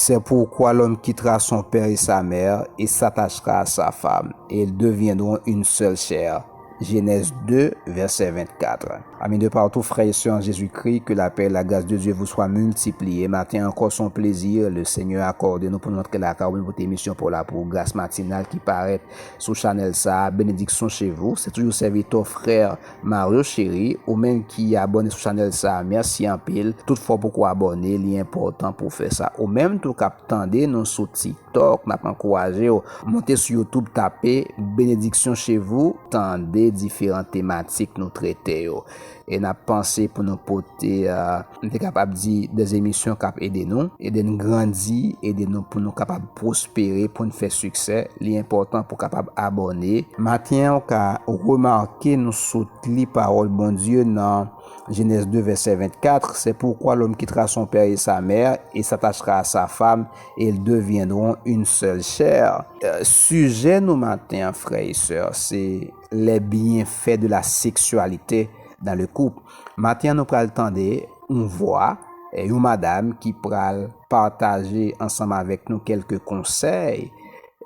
C'est pourquoi l'homme quittera son père et sa mère et s'attachera à sa femme, et ils deviendront une seule chair. Genèse 2, verset 24. Amis de partout, frères et sœurs en Jésus-Christ, que la paix et la grâce de Dieu vous soient multipliées. Matin encore son plaisir, le Seigneur a accordé nous pour montrer la carrière de votre émission pour grâce matinale qui paraît sur Chanel ça. Bénédiction chez vous. C'est toujours serviteur frère Mario Chéri, ou même qui est abonné sur Chanel ça. Merci en pile. Toutefois, pourquoi abonner, il est important pour faire ça. Ou même tout captandé nous sur TikTok, n'a pas encouragé, montez sur YouTube, tapez bénédiction chez vous, tendez différentes thématiques nous traiter et n'a pensé pour nous porter nous capable dire des émissions qui aider nous grandir, aider nous pour nous capable prospérer, pour nous faire succès. L'important pour capable abonner. Matin on a remarqué nous soutenir parole bon Dieu dans Genèse 2 verset 24, c'est pourquoi l'homme quittera son père et sa mère et s'attachera à sa femme et ils deviendront une seule chair. Sujet nous matin, frères et sœurs, c'est les bienfaits de la sexualité dans le couple. Matin nous prenons le temps on voit une madame qui pral partager ensemble avec nous quelques conseils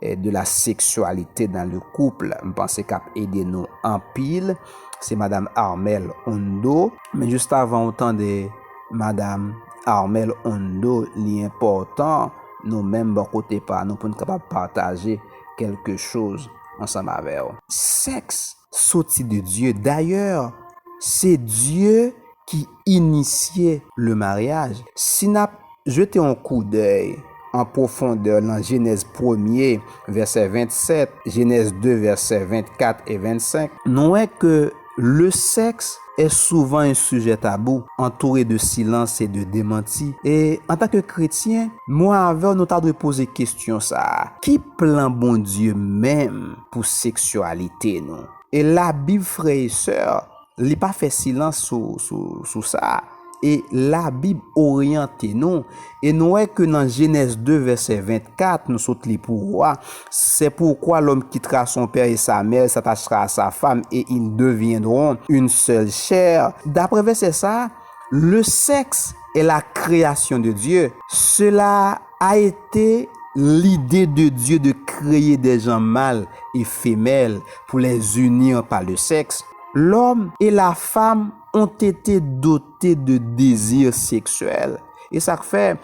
de la sexualité dans le couple. Je pense qu'à aider nous en pile. C'est Madame Armelle Ondo. Mais juste avant autant de Madame Armelle Ondo, l'important, nous-mêmes, bon côté par nous, pour nous capables de partager quelque chose ensemble avec eux. Sexe, sorti de Dieu. D'ailleurs, c'est Dieu qui initiait le mariage. Si nous jetons un coup d'œil en profondeur dans Genèse 1er, verset 27, Genèse 2, verset 24 et 25, nous est que le sexe est souvent un sujet tabou, entouré de silence et de démenti. Et en tant que chrétien, moi avec nous t'avons posé question ça. Qui plan bon Dieu même pour sexualité nous? Et la Bible, frères et sœurs, il pas fait silence sur ça. Et la Bible oriente nous. Et nous est que dans Genèse 2, verset 24, nous sommes les pourquoi. C'est pourquoi l'homme quittera son père et sa mère, s'attachera à sa femme et ils deviendront une seule chair. D'après verset ça, le sexe est la création de Dieu. Cela a été l'idée de Dieu de créer des gens mâles et femelles pour les unir par le sexe. L'homme et la femme ont été dotés de désirs sexuels. Et ça fait,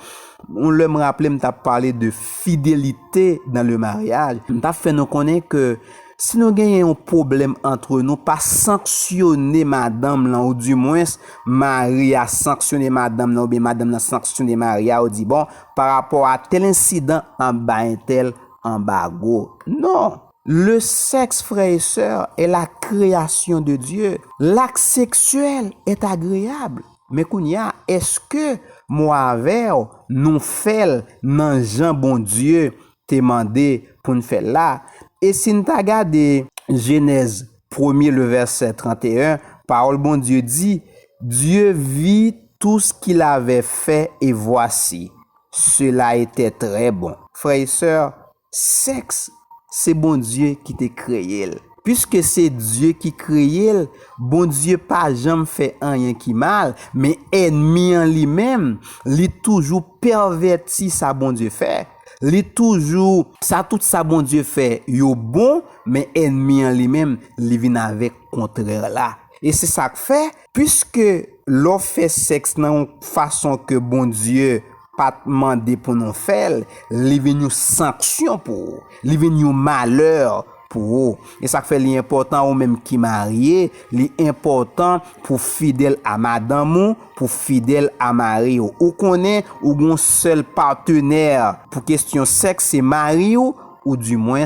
on le me rappelé, m't'a parlé de fidélité dans le mariage. M't'a fait nous connaître que si nous gagnons un problème entre nous, pas sanctionner madame là, ou du moins, Marie a sanctionné madame là, ou bien madame a sanctionné Marie, ou dit bon, par rapport à tel incident, en bas un tel embargo. Non. Le sexe, frères et sœurs, est la création de Dieu. L'acte sexuel est agréable. Mais kounya, est-ce que moi avec nous fait nan Jean bon Dieu te mandé pour nous faire là? Et si nous regardons Genèse 1er le verset 31, parole bon Dieu dit, Dieu vit tout ce qu'il avait fait et voici, cela était très bon. Frères et sœurs, sexe, c'est bon Dieu qui t'a créé. Puisque c'est Dieu qui créé, bon Dieu pas jamais fait rien qui mal, mais ennemi en lui-même, il toujours perverti ça bon Dieu fait. Il toujours ça tout ça bon Dieu fait, yo bon, mais ennemi en lui-même, il vient avec contraire là. Et c'est ça que fait, puisque l'on fait sexe dans façon que bon Dieu pas demandé pour nous faire, il vient nous sanction pour, il vient nous malheur pour. Et ça fait l'important ou même qui marié, l'important pour fidèle à madame ou pour fidèle à mari ou connaît ou un seul partenaire pour question sexe c'est mari ou du moins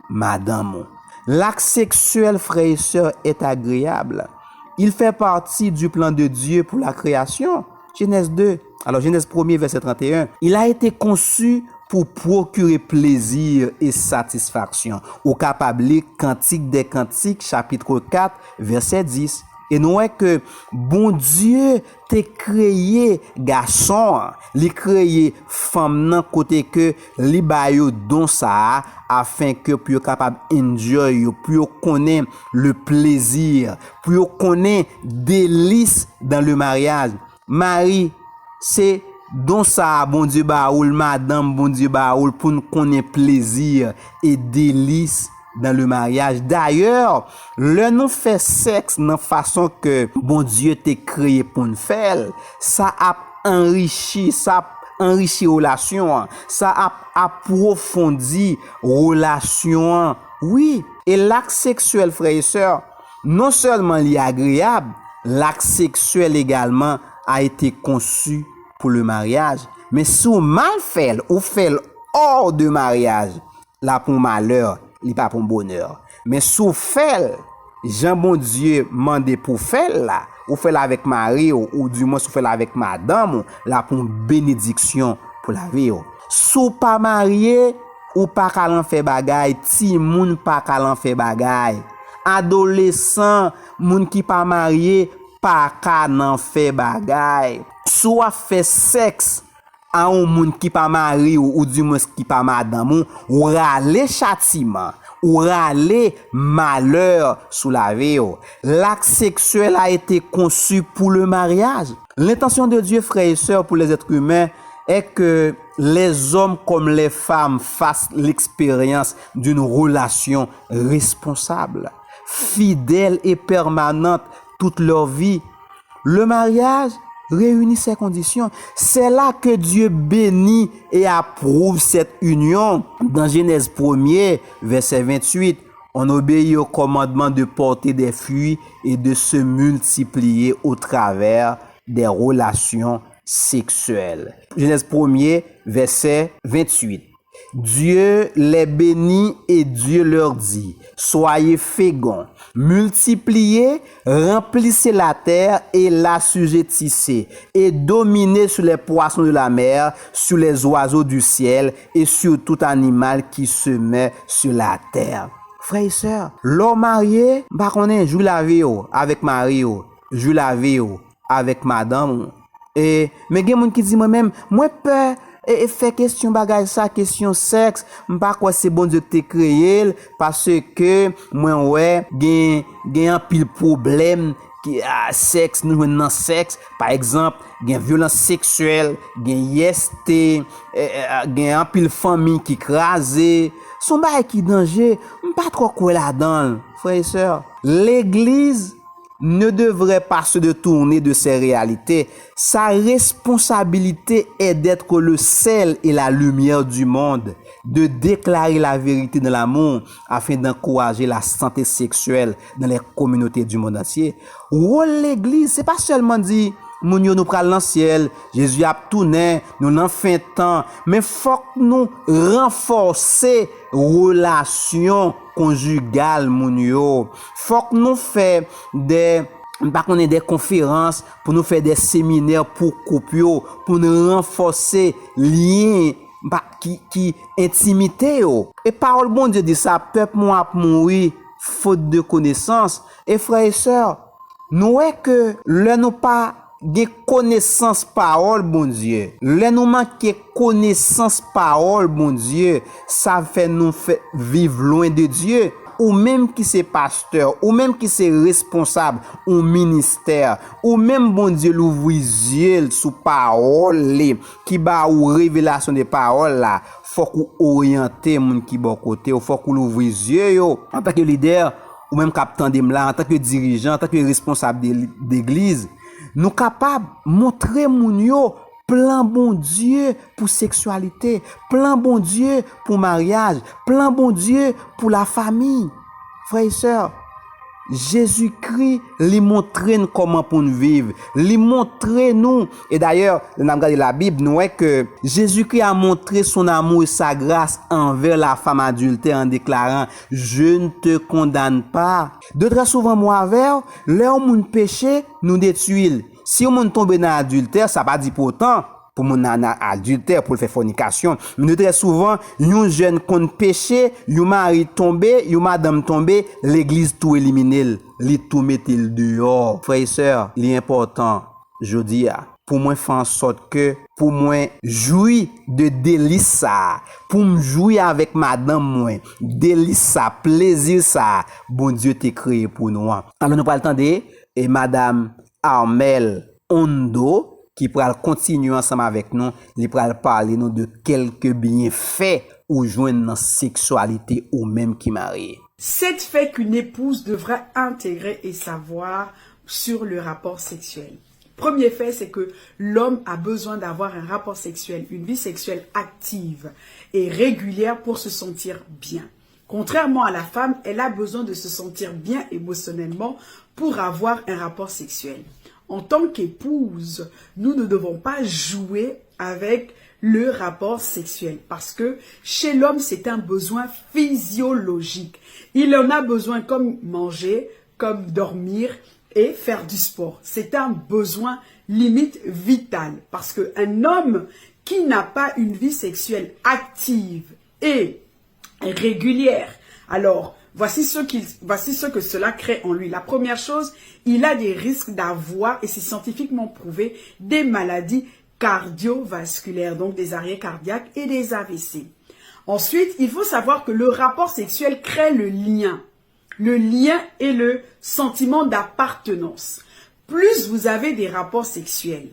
madame. L'acte sexuel, frères et sœurs, est agréable. Il fait partie du plan de Dieu pour la création. Genèse 2. Alors, Genèse 1er, verset 31. Il a été conçu pour procurer plaisir et satisfaction. Au capable Cantique des Cantiques, chapitre 4, verset 10. Et nous voyons que bon Dieu t'a créé garçon, il créé femme nan côté que li ba yo don ça afin que pour capable enjoy, pour connaître le plaisir, pour connaître délice dans le mariage. Marie, c'est Don ça, bon Dieu baoul, madame, bon Dieu baoul, pour nous connaître plaisir et délice dans le mariage. D'ailleurs, le nous fait sexe dans façon que bon Dieu t'a créé pour nous faire, ça a enrichi, relation, ça a approfondi relation. Oui, et l'acte sexuel, frères et sœurs, non seulement il est agréable, l'acte sexuel également a été conçu pour le mariage. Mais si on mal fait, ou fait hors de mariage, là pour malheur, il pas pour bonheur. Mais si on fait, Jean bon Dieu mande pour faire là, ou fait là avec Marie, ou du moins si on fait là avec madame, là pour bénédiction pour la vie. Si on pas marié, ou pas qu'à faire bagay, ti moun pas qu'à faire bagay. Adolescent, moun qui pas marié, pas qu'à faire bagay. Soit fait sexe à un moun qui pas marié ou du moins qui pas madame, ou râler châtiment, ou râler malheur sous la vie. L'acte sexuel a été conçu pour le mariage. L'intention de Dieu, frères et sœurs, pour les êtres humains est que les hommes comme les femmes fassent l'expérience d'une relation responsable, fidèle et permanente toute leur vie. Le mariage réunit ces conditions. C'est là que Dieu bénit et approuve cette union. Dans Genèse 1er, verset 28, on obéit au commandement de porter des fruits et de se multiplier au travers des relations sexuelles. Genèse 1er, verset 28. Dieu les bénit et Dieu leur dit, soyez féconds, multipliez, remplissez la terre et l'assujettissez, et dominez sur les poissons de la mer, sur les oiseaux du ciel et sur tout animal qui se met sur la terre. Frères et sœurs, l'homme marié, bah qu'on est joue la vie avec Marie, joue la vie avec madame. Et mais il y a des gens qui disent moi-même, moi peur et fait question bagage ça, question sexe, m'pas quoi c'est bon Dieu que t'es créé parce que moi ouais, gen un pile problème qui a sexe nous dans sexe par exemple, gen violence sexuelle, gen yesté, gen un pile famille qui crasé, son bail qui danger, m'pas trop quoi là-dedans, frères et sœurs. L'église ne devrait pas se détourner de ces réalités. Sa responsabilité est d'être le sel et la lumière du monde, de déclarer la vérité de l'amour afin d'encourager la santé sexuelle dans les communautés du monde entier. Ou l'église, c'est pas seulement dit moun yo nous pral dans ciel, Jésus a tourné, nous n'en fin temps, mais faut que nous renforcer relation conjugale moun yo. Faut que nous fait des conférences, pour nous faire des séminaires pour couple, pour nous renforcer lien qui intimité yo. Et parole bon Dieu dit ça, peuple moi mourir faute de connaissance. Et frères et sœurs, nous est que le nous pas des connaissance parole bon Dieu. Le nous manque connaissance parole bon Dieu, ça fait nous fait vivre loin de Dieu. Ou même qui c'est pasteur, ou même qui c'est responsable au ministère, ou même bon Dieu l'ouvre yeux sous parole qui ba ou révélation des paroles là, faut qu'on orienter moun qui bon côté, faut qu'on l'ouvre yeux yo en tant que leader ou même capitaine de là en tant que dirigeant, en tant que responsable d'église, nous capables montrer moun yo plan bon Dieu pour sexualité, plan bon Dieu pour mariage, plan bon Dieu pour la famille. Frères et sœurs, Jésus-Christ lui montre comment pour nous vivre, lui montre nous. Et d'ailleurs, dans la Bible, nous voyons que Jésus-Christ a montré son amour et sa grâce envers la femme adultère en déclarant, je ne te condamne pas. De très souvent, moi, avec, leur moun péché, nous détruit. Si on tombe dans l'adultère, ça pas dit pourtant pour mon adultère pour faire fornication, mais très souvent un jeune qu'on péché, un mari tombé, une madame tombé, l'église tout éliminer, li tout mettre dehors. Frères et sœurs, l'important je dis pour moi faire en sorte que pour moi jouir de délice ça, pour me jouir avec madame moi, délice ça, plaisir ça, bon Dieu t'a créé pour nous. Alors nous pas le temps et madame Armel Ondo qui pral continuer ensemble avec nous, il pral parler nous de quelques bienfaits ou joindre dans sexualité ou même qui marie. 7 faits qu'une épouse devra intégrer et savoir sur le rapport sexuel. Premier fait, c'est que l'homme a besoin d'avoir un rapport sexuel, une vie sexuelle active et régulière pour se sentir bien. Contrairement à la femme, elle a besoin de se sentir bien émotionnellement pour avoir un rapport sexuel. En tant qu'épouse, nous ne devons pas jouer avec le rapport sexuel parce que chez l'homme, c'est un besoin physiologique. Il en a besoin comme manger, comme dormir et faire du sport. C'est un besoin limite vital parce qu'un homme qui n'a pas une vie sexuelle active et régulière, alors voici ce que cela crée en lui. La première chose, il a des risques d'avoir, et c'est scientifiquement prouvé, des maladies cardiovasculaires, donc des arrêts cardiaques et des AVC. Ensuite, il faut savoir que le rapport sexuel crée le lien et le sentiment d'appartenance. Plus vous avez des rapports sexuels,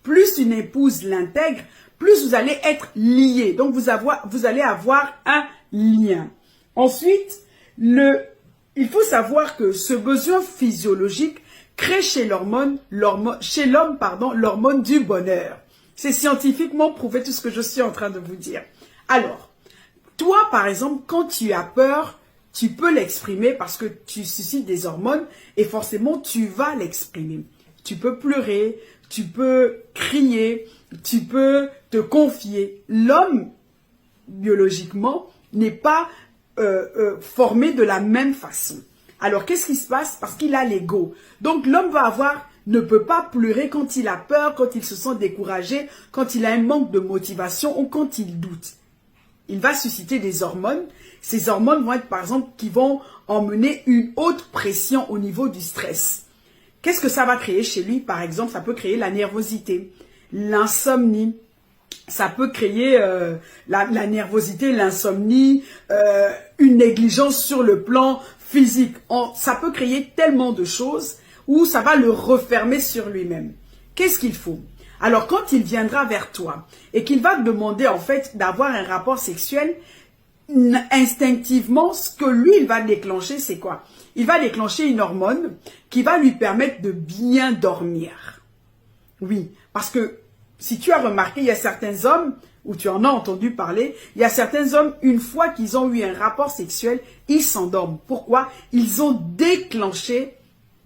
plus une épouse l'intègre, plus vous allez être liés. Donc, vous allez avoir un lien. Ensuite, il faut savoir que ce besoin physiologique crée chez l'homme l'hormone du bonheur. C'est scientifiquement prouvé tout ce que je suis en train de vous dire. Alors, toi, par exemple, quand tu as peur, tu peux l'exprimer parce que tu suscites des hormones et forcément, tu vas l'exprimer. Tu peux pleurer, tu peux crier, tu peux te confier. L'homme, biologiquement, n'est pas formé de la même façon. Alors, qu'est-ce qui se passe? Parce qu'il a l'ego. Donc, l'homme ne peut pas pleurer quand il a peur, quand il se sent découragé, quand il a un manque de motivation ou quand il doute. Il va susciter des hormones. Ces hormones vont être, par exemple, qui vont emmener une haute pression au niveau du stress. Qu'est-ce que ça va créer chez lui? Par exemple, ça peut créer la nervosité, l'insomnie. Ça peut créer la nervosité, l'insomnie, une négligence sur le plan physique. Ça peut créer tellement de choses où ça va le refermer sur lui-même. Qu'est-ce qu'il faut? Alors, quand il viendra vers toi et qu'il va te demander en fait d'avoir un rapport sexuel, instinctivement, ce que lui, il va déclencher, c'est quoi? Il va déclencher une hormone qui va lui permettre de bien dormir. Oui, parce que si tu as remarqué, il y a certains hommes, ou tu en as entendu parler, il y a certains hommes, une fois qu'ils ont eu un rapport sexuel, ils s'endorment. Pourquoi? Ils ont déclenché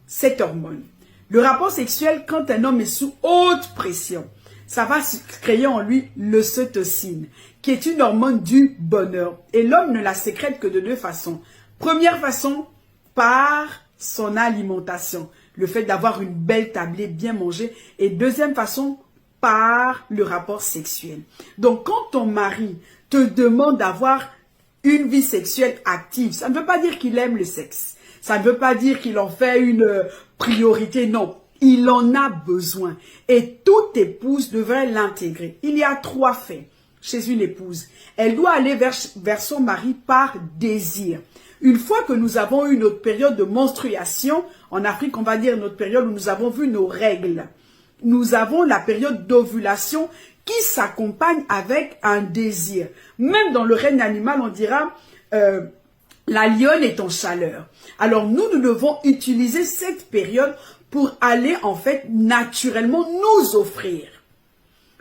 cette hormone. Le rapport sexuel, quand un homme est sous haute pression, ça va créer en lui l'ocytocine, qui est une hormone du bonheur. Et l'homme ne la sécrète que de deux façons. Première façon, par son alimentation. Le fait d'avoir une belle tablée, bien manger. Et deuxième façon, par le rapport sexuel. Donc, quand ton mari te demande d'avoir une vie sexuelle active, ça ne veut pas dire qu'il aime le sexe. Ça ne veut pas dire qu'il en fait une priorité. Non, il en a besoin. Et toute épouse devrait l'intégrer. Il y a 3 faits chez une épouse. Elle doit aller vers son mari par désir. Une fois que nous avons eu notre période de menstruation, en Afrique, on va dire notre période où nous avons vu nos règles. Nous avons la période d'ovulation qui s'accompagne avec un désir. Même dans le règne animal, on dira la lionne est en chaleur. Alors nous devons utiliser cette période pour aller en fait naturellement nous offrir.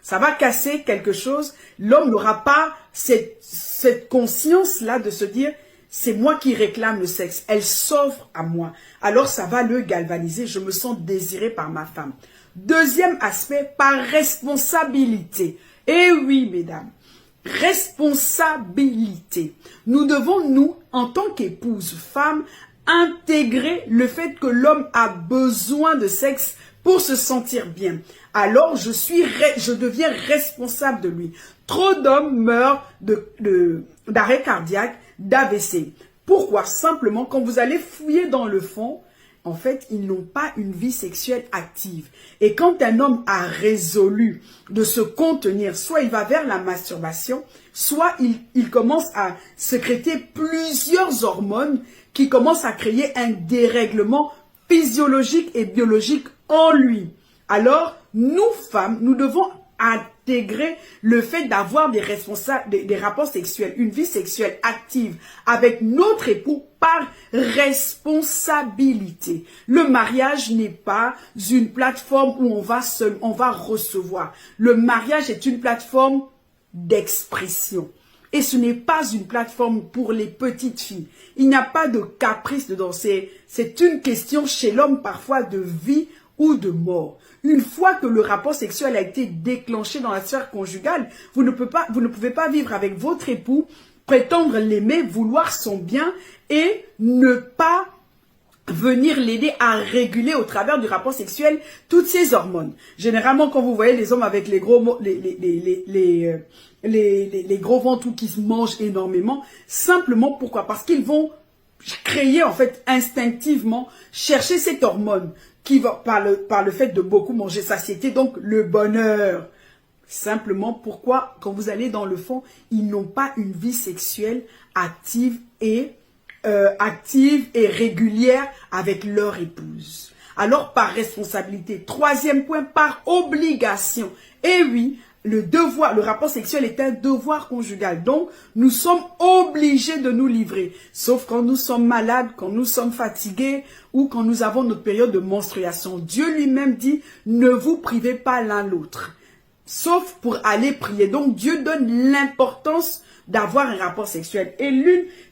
Ça va casser quelque chose. L'homme n'aura pas cette conscience-là de se dire c'est moi qui réclame le sexe. Elle s'offre à moi. Alors ça va le galvaniser. Je me sens désiré par ma femme. Deuxième aspect, par responsabilité. Eh oui, mesdames, responsabilité. Nous devons, nous, en tant qu'épouse, femme, intégrer le fait que l'homme a besoin de sexe pour se sentir bien. Alors, je deviens responsable de lui. Trop d'hommes meurent d'arrêt cardiaque, d'AVC. Pourquoi? Simplement, quand vous allez fouiller dans le fond, en fait, ils n'ont pas une vie sexuelle active. Et quand un homme a résolu de se contenir, soit il va vers la masturbation, soit il commence à sécréter plusieurs hormones qui commencent à créer un dérèglement physiologique et biologique en lui. Alors, nous femmes, nous devons intégrer le fait d'avoir des rapports sexuels, une vie sexuelle active avec notre époux par responsabilité. Le mariage n'est pas une plateforme où on va recevoir. Le mariage est une plateforme d'expression. Et ce n'est pas une plateforme pour les petites filles. Il n'y a pas de caprice dedans. C'est une question chez l'homme parfois de vie ou de mort. Une fois que le rapport sexuel a été déclenché dans la sphère conjugale, vous ne pouvez pas vivre avec votre époux, prétendre l'aimer, vouloir son bien et ne pas venir l'aider à réguler au travers du rapport sexuel toutes ces hormones. Généralement, quand vous voyez les hommes avec les gros ventres ou qui se mangent énormément, simplement pourquoi? Parce qu'ils vont créer en fait instinctivement, chercher cette hormone qui va par le fait de beaucoup manger, satiété, donc le bonheur. Simplement pourquoi, quand vous allez dans le fond, ils n'ont pas une vie sexuelle active et régulière avec leur épouse. Alors par responsabilité. Troisième point, par obligation. Et oui, le rapport sexuel est un devoir conjugal. Donc, nous sommes obligés de nous livrer. Sauf quand nous sommes malades, quand nous sommes fatigués ou quand nous avons notre période de menstruation. Dieu lui-même dit, ne vous privez pas l'un l'autre. Sauf pour aller prier. Donc, Dieu donne l'importance d'avoir un rapport sexuel. Et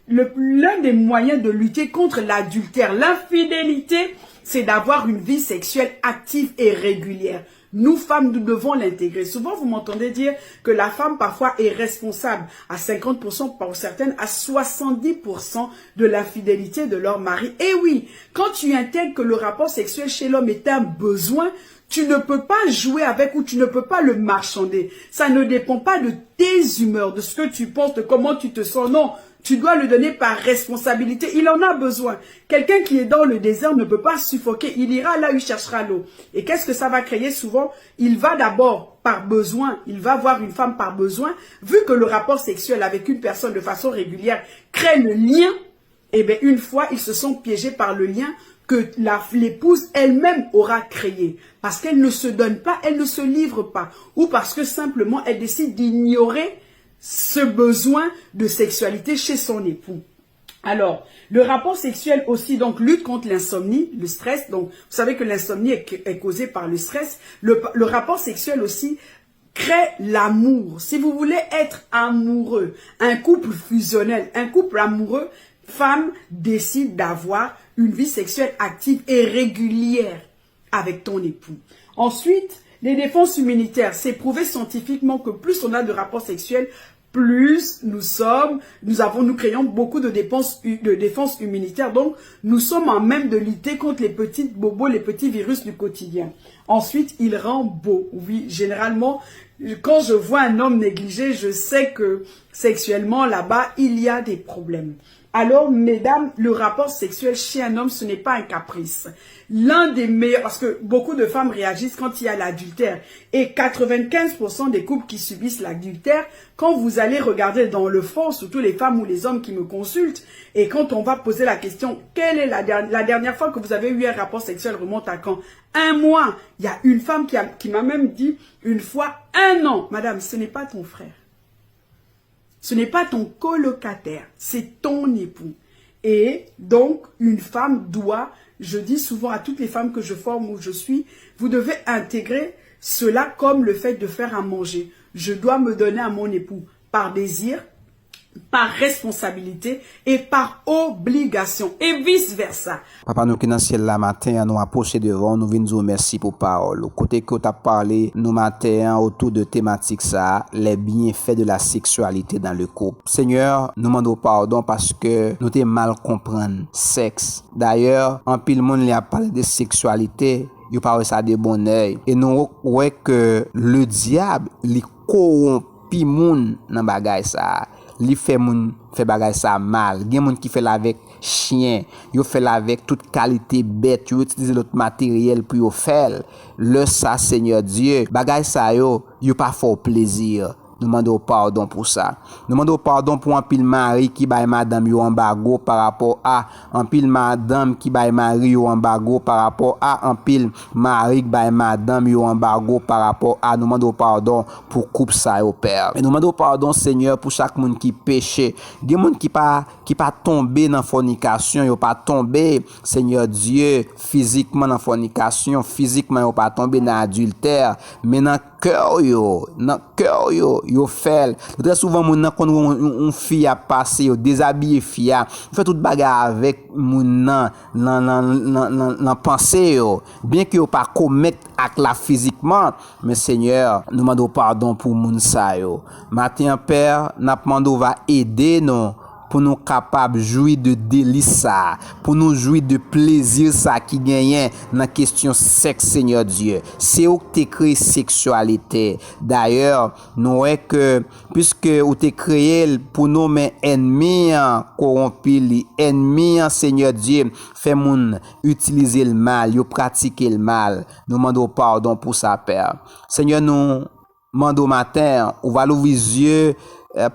l'un des moyens de lutter contre l'adultère, l'infidélité, c'est d'avoir une vie sexuelle active et régulière. Nous, femmes, nous devons l'intégrer. Souvent, vous m'entendez dire que la femme, parfois, est responsable à 50%, pour certaines, à 70% de l'infidélité de leur mari. Et oui, quand tu intègres que le rapport sexuel chez l'homme est un besoin, tu ne peux pas jouer avec ou tu ne peux pas le marchander. Ça ne dépend pas de tes humeurs, de ce que tu penses, de comment tu te sens. Non, tu dois le donner par responsabilité. Il en a besoin. Quelqu'un qui est dans le désert ne peut pas suffoquer. Il ira là où il cherchera l'eau. Et qu'est-ce que ça va créer souvent? Il va d'abord par besoin. Il va voir une femme par besoin. Vu que le rapport sexuel avec une personne de façon régulière crée le lien, eh bien une fois, ils se sont piégés par le lien que l'épouse elle-même aura créé. Parce qu'elle ne se donne pas, elle ne se livre pas. Ou parce que simplement, elle décide d'ignorer ce besoin de sexualité chez son époux. Alors, le rapport sexuel aussi donc lutte contre l'insomnie, le stress. Donc, vous savez que l'insomnie est causée par le stress. Le rapport sexuel aussi crée l'amour. Si vous voulez être amoureux, un couple fusionnel, un couple amoureux, femme décide d'avoir une vie sexuelle active et régulière avec ton époux. Ensuite, les défenses immunitaires. C'est prouvé scientifiquement que plus on a de rapports sexuels, plus nous créons beaucoup de défenses immunitaires. Donc, nous sommes en même de lutter contre les petits bobos, les petits virus du quotidien. Ensuite, il rend beau. Oui, généralement, quand je vois un homme négligé, je sais que sexuellement, là-bas, il y a des problèmes. Alors, mesdames, le rapport sexuel chez un homme, ce n'est pas un caprice. L'un des meilleurs, parce que beaucoup de femmes réagissent quand il y a l'adultère. Et 95% des couples qui subissent l'adultère, quand vous allez regarder dans le fond, surtout les femmes ou les hommes qui me consultent, et quand on va poser la question, quelle est la dernière fois que vous avez eu un rapport sexuel, remonte à quand? 1 mois. Il y a une femme qui m'a même dit une fois 1 an. Madame, ce n'est pas ton frère. Ce n'est pas ton colocataire, c'est ton époux. Et donc, une femme doit, je dis souvent à toutes les femmes que je forme où je suis, vous devez intégrer cela comme le fait de faire à manger. Je dois me donner à mon époux par désir, par responsabilité et par obligation et vice-versa. Papa, nous qui dans le ciel la matin, nous approcher devant, nous venons vous remercier pour parole. Au côté que tu as parlé, nous matin, autour de thématique ça, les bienfaits de la sexualité dans le couple. Seigneur, nous demandons pardon parce que nous t'es mal comprendre sexe. D'ailleurs, en pile monde il a parlé de sexualité, il parle ça de bon oeil. Et nous voyons que le diable, il corrompt moun dans bagay ça. Li fait bagay ça mal. Gen moun qui fait la avec chien, yo fait la avec toute qualité bête, yo utilise l'autre matériel pour yo faire. Le ça Seigneur Dieu, bagay ça yo pas fort plaisir. Nous demandons pardon pour ça. Nous demandons pardon pour un pile mari qui baille madame yo embargo par rapport à un pile madame qui baille mari yo embargo par rapport à un pile mari qui baille madame yo embargo par rapport à. Nous demandons pardon pour couple ça au Père. Et nous demandons pardon Seigneur pour chaque monde qui péché. Des monde qui pas tombé dans fornication, yo pas tombé Seigneur Dieu physiquement dans fornication, physiquement yo pas tombé dans adultère, mais dans cœur yo fait. Très souvent moun nan kon on fille a passé yo déshabillé fille a fait toute bagarre avec moun nan pensée yo, bien que yo pas commettre acte là physiquement, mais Seigneur nous demandons pardon pour moun sa yo. Matin Père, n'a demandé va aider nous pour nous capables jouir de délices ça, pour nous jouir de plaisir ça qui gagne dans question sexe Seigneur Dieu. C'est où tu créé sexualité. D'ailleurs, nous est que puisque ou tu créé pour nous mais ennemis corrompus, ennemis Seigneur Dieu, fait moun utiliser le mal, yo pratiquer le mal. Nous demandons pardon pour ça Père. Seigneur nous demandons matin, on va l'ouvrir les yeux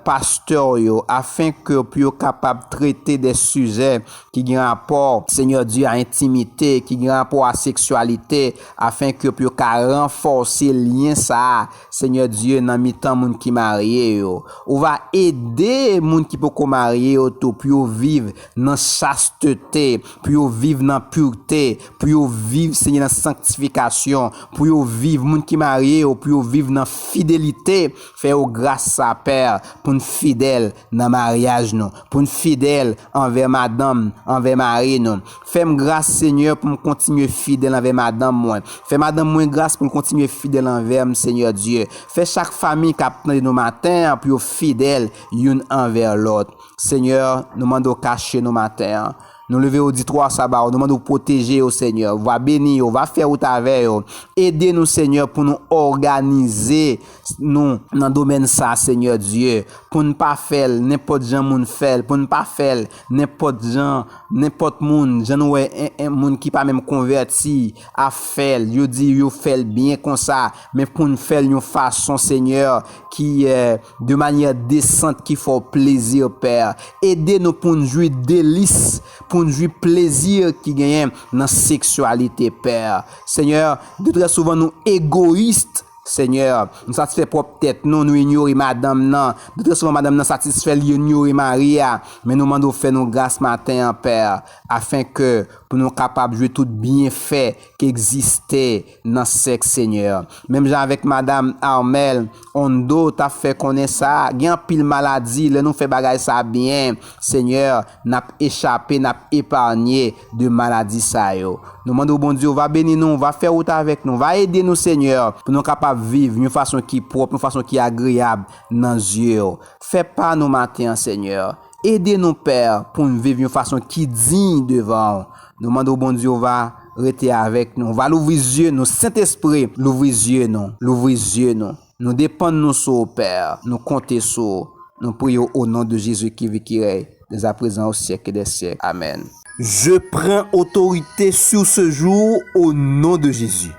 pasteur yo afin que puisse capable traiter des sujets qui ont rapport Seigneur Dieu à intimité, qui ont rapport à sexualité afin que puisse renforcer lien ça Seigneur Dieu dans mi-temps moun qui marié yo. On va aider moun qui peut marier yo tout pour vivre dans chasteté, pour vivre dans pureté, pour vivre Seigneur dans sanctification, pour vivre moun qui marié yo pour vivre dans fidélité, faire grâce à Père pour une fidèle dans mariage nous, pour une fidèle envers madame, envers mari nous. Fais-moi grâce Seigneur pour me continuer fidèle envers madame moi. Fais madame moi grâce pour me continuer fidèle envers Seigneur Dieu. Fais chaque famille qui attend nos matins pour fidèle une envers l'autre. Seigneur, nous demandons cacher nos matins. Nous lever au dit 3 sabbat, nous demandons protéger au Seigneur, va bénir, va faire au avec aider nous Seigneur pour nous organiser nous dans le domaine ça Seigneur Dieu, pour ne pas faire n'importe gens moun fait, pour ne pas faire n'importe gens, n'importe monde, gens ouais un monde qui pas même converti à faire, yo dit yo fait bien comme ça, mais pour nous faire une façon Seigneur qui de manière décente qui fait plaisir Père. Aider nous pour nous jouir délices, pour nous jouir plaisir qui gagne dans sexualité Père. Seigneur, de très souvent nous égoïstes Seigneur, nous satisfait propre tête, nous ignorer madame nan. De très souvent madame nan satisfait ignorer Maria, mais nous demandons faire nos grâce matin Père, afin que pour nous capables de jouer tout bien fait qui existait dans sexe Seigneur. Même genre avec madame Armel, on d'autres a fait connaître ça, gen pile maladie, le nous fait bagay ça bien. Seigneur, n'a échappé, n'a épargné de maladie ça yo. Nous demandons bon Dieu, va bénir nous, va faire route avec nous, va aider nous Seigneur, pour nous capables de vivre d'une façon qui est propre, d'une façon qui est agréable dans Dieu. Fais pas nos matins Seigneur. Aidez-nous Père pour nous vivre d'une façon qui est digne devant. Nous demandons bon Dieu, va rester avec nous, va l'ouvrir les yeux, nous Saint-Esprit, l'ouvrir les yeux nous, l'ouvrir les yeux nous. Nous dépendons sur Père, nous comptons sur, nous prions au nom de Jésus qui vit qui règne dès à présent au siècle des siècles. Amen. Je prends autorité sur ce jour au nom de Jésus.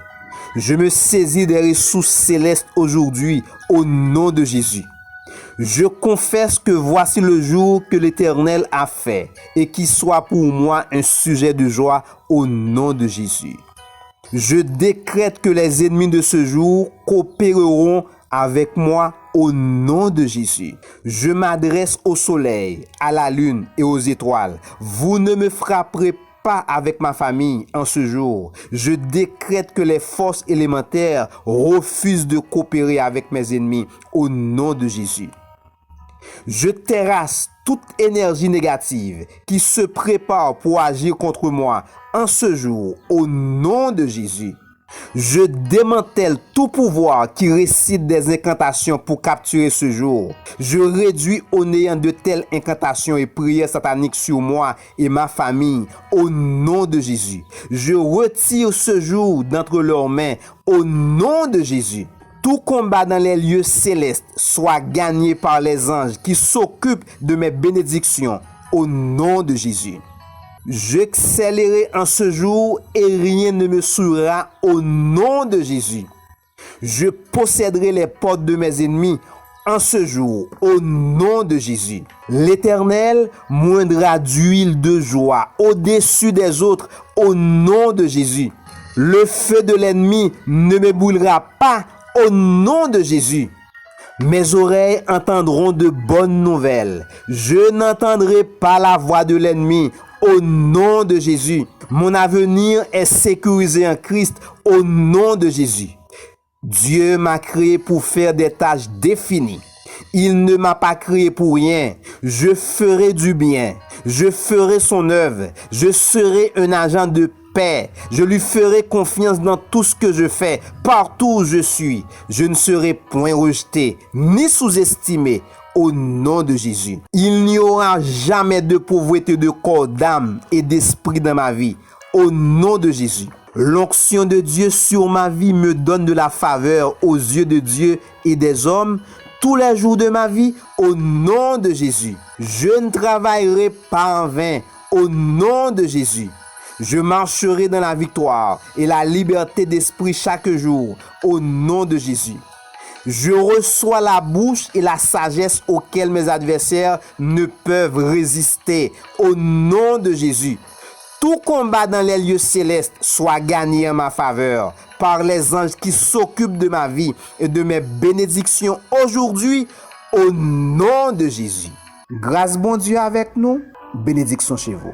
Je me saisis des ressources célestes aujourd'hui au nom de Jésus. Je confesse que voici le jour que l'Éternel a fait et qui soit pour moi un sujet de joie au nom de Jésus. Je décrète que les ennemis de ce jour coopéreront avec moi au nom de Jésus. Je m'adresse au soleil, à la lune et aux étoiles. Vous ne me frapperez pas avec ma famille en ce jour. Je décrète que les forces élémentaires refusent de coopérer avec mes ennemis au nom de Jésus. Je terrasse toute énergie négative qui se prépare pour agir contre moi en ce jour au nom de Jésus. Je démantèle tout pouvoir qui récite des incantations pour capturer ce jour. Je réduis au néant de telles incantations et prières sataniques sur moi et ma famille au nom de Jésus. Je retire ce jour d'entre leurs mains au nom de Jésus. Tout combat dans les lieux célestes soit gagné par les anges qui s'occupent de mes bénédictions au nom de Jésus. J'excellerai en ce jour et rien ne me souillera au nom de Jésus. Je posséderai les portes de mes ennemis en ce jour, au nom de Jésus. L'Éternel moindra d'huile de joie au-dessus des autres, au nom de Jésus. Le feu de l'ennemi ne me brûlera pas, au nom de Jésus. Mes oreilles entendront de bonnes nouvelles. Je n'entendrai pas la voix de l'ennemi, au nom de Jésus. Mon avenir est sécurisé en Christ, au nom de Jésus. Dieu m'a créé pour faire des tâches définies. Il ne m'a pas créé pour rien. Je ferai du bien. Je ferai son œuvre. Je serai un agent de paix. Je lui ferai confiance dans tout ce que je fais, partout où je suis. Je ne serai point rejeté, ni sous-estimé. Au nom de Jésus. Il n'y aura jamais de pauvreté de corps, d'âme et d'esprit dans ma vie. Au nom de Jésus. L'onction de Dieu sur ma vie me donne de la faveur aux yeux de Dieu et des hommes tous les jours de ma vie, au nom de Jésus. Je ne travaillerai pas en vain, au nom de Jésus. Je marcherai dans la victoire et la liberté d'esprit chaque jour, au nom de Jésus. Je reçois la bouche et la sagesse auxquelles mes adversaires ne peuvent résister, au nom de Jésus. Tout combat dans les lieux célestes soit gagné en ma faveur par les anges qui s'occupent de ma vie et de mes bénédictions aujourd'hui, au nom de Jésus. Grâce bon Dieu avec nous, bénédiction chez vous.